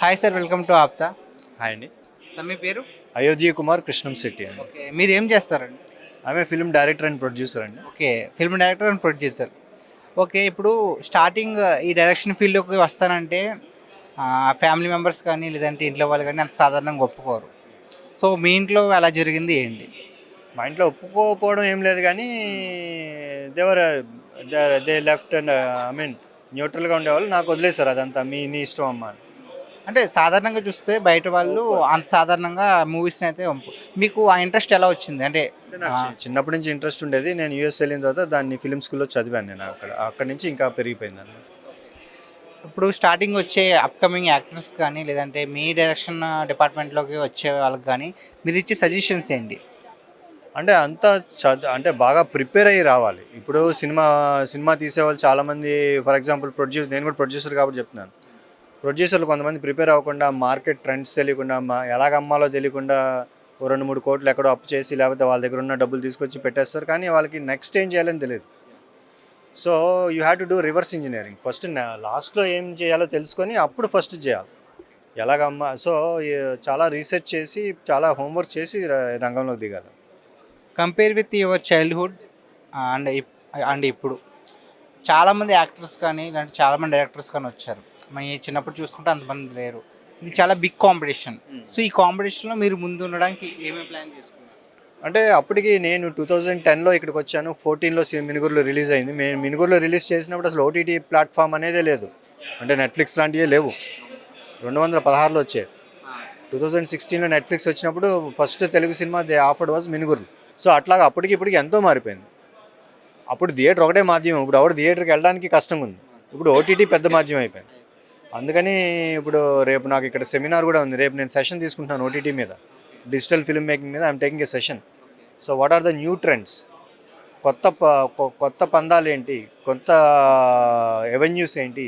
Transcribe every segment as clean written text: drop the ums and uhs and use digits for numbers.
Hi sir, welcome to APTA. Hi అండి. Sir మీ పేరు? అయోధ్య కుమార్ కృష్ణం శెట్టి అండి. ఓకే, మీరు ఏం చేస్తారండి? ఆమె ఫిల్మ్ డైరెక్టర్ అండ్ ప్రొడ్యూసర్ అండి. Okay, film director and producer. Okay, ఇప్పుడు స్టార్టింగ్ ఈ డైరెక్షన్ ఫీల్డ్లోకి వస్తానంటే ఫ్యామిలీ మెంబర్స్ కానీ లేదంటే ఇంట్లో వాళ్ళు కానీ అంత సాధారణంగా ఒప్పుకోరు. సో మీ ఇంట్లో అలా జరిగింది ఏంటి? మా ఇంట్లో ఒప్పుకోకపోవడం ఏం లేదు కానీ they were they left and I mean న్యూట్రల్గా ఉండేవాళ్ళు. నాకు వదిలేశారు అదంతా నీ ఇష్టం అమ్మ అని. అంటే సాధారణంగా చూస్తే బయట వాళ్ళు అంత సాధారణంగా మూవీస్ని అయితే మీకు ఆ ఇంట్రెస్ట్ ఎలా వచ్చింది? అంటే నాకు చిన్నప్పటి నుంచి ఇంట్రెస్ట్ ఉండేది. నేను యూఎస్ వెళ్ళిన తర్వాత దాన్ని ఫిల్మ్ స్కూల్లో చదివాను. నేను అక్కడి నుంచి ఇంకా పెరిగిపోయింది అన్నమాట. ఇప్పుడు స్టార్టింగ్ వచ్చే అప్కమింగ్ యాక్టర్స్ కానీ లేదంటే మీ డైరెక్షన్ డిపార్ట్మెంట్లోకి వచ్చే వాళ్ళకి కానీ మీరు ఇచ్చే సజెషన్స్ ఏంటి? అంటే అంతా అంటే బాగా ప్రిపేర్ అయ్యి రావాలి. ఇప్పుడు సినిమా తీసేవాళ్ళు చాలామంది, ఫర్ ఎగ్జాంపుల్ నేను కూడా ప్రొడ్యూసర్ కాబట్టి చెప్తున్నాను. ప్రొడ్యూసర్లు కొంతమంది ప్రిపేర్ అవ్వకుండా, మార్కెట్ ట్రెండ్స్ తెలియకుండా, ఎలాగ అమ్మాలో తెలియకుండా 2-3 కోట్లు ఎక్కడో అప్పు చేసి లేకపోతే వాళ్ళ దగ్గర ఉన్న డబ్బులు తీసుకొచ్చి పెట్టేస్తారు. కానీ వాళ్ళకి నెక్స్ట్ ఏం చేయాలని తెలియదు. So you have to do reverse engineering. First లాస్ట్లో ఏం చేయాలో తెలుసుకొని అప్పుడు ఫస్ట్ చేయాలి ఎలాగమ్మా. సో చాలా రీసెర్చ్ చేసి, చాలా హోంవర్క్ చేసి రంగంలోకి దిగాలి. Compare with your childhood and ఇప్పుడు చాలామంది యాక్టర్స్ కానీ ఇలాంటి చాలామంది డైరెక్టర్స్ కానీ వచ్చారు. మన చిన్నప్పుడు చూసుకుంటే అంతమంది లేరు. ఇది చాలా బిగ్ కాంపిటీషన్. సో ఈ కాంపిటీషన్లో మీరు ముందు ఉండడానికి ఏమేమి ప్లాన్ చేసుకున్నారు? అంటే అప్పటికి నేను 2010లో ఇక్కడికి వచ్చాను. 14లో మినుగురులో రిలీజ్ అయింది. మేము మినుగురులో రిలీజ్ చేసినప్పుడు అసలు ఓటీటీ ప్లాట్ఫామ్ అనేదే లేదు. అంటే నెట్ఫ్లిక్స్ లాంటివే లేవు. 2016లో వచ్చాయి. 2016లో నెట్ఫ్లిక్స్ వచ్చినప్పుడు ఫస్ట్ తెలుగు సినిమా they offered was Minuguru. So అట్లాగా అప్పటికి ఇప్పటికి ఎంతో మారిపోయింది. అప్పుడు థియేటర్ ఒకటే మాధ్యమం. ఇప్పుడు ఎవరు థియేటర్కి వెళ్ళడానికి కష్టంగా ఉంది. ఇప్పుడు ఓటీటీ పెద్ద మాధ్యమం అయిపోయింది. అందుకని ఇప్పుడు రేపు నాకు ఇక్కడ సెమినార్ కూడా ఉంది. రేపు నేను సెషన్ తీసుకుంటున్నాను ఓటీటీ మీద, డిజిటల్ ఫిల్మ్ మేకింగ్ మీద. I'm taking a session. So what are the new trends, కొత్త పందాలు ఏంటి, కొత్త ఎవెన్యూస్ ఏంటి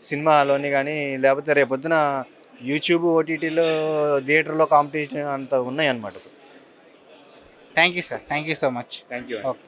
సినిమాలోని కానీ, లేకపోతే రేపొద్దున యూట్యూబ్, ఓటీటీలో, థియేటర్లో కాంపిటీషన్ అంత ఉన్నాయి అన్నమాట. Thank you sir, thank you so much. Thank you. Okay.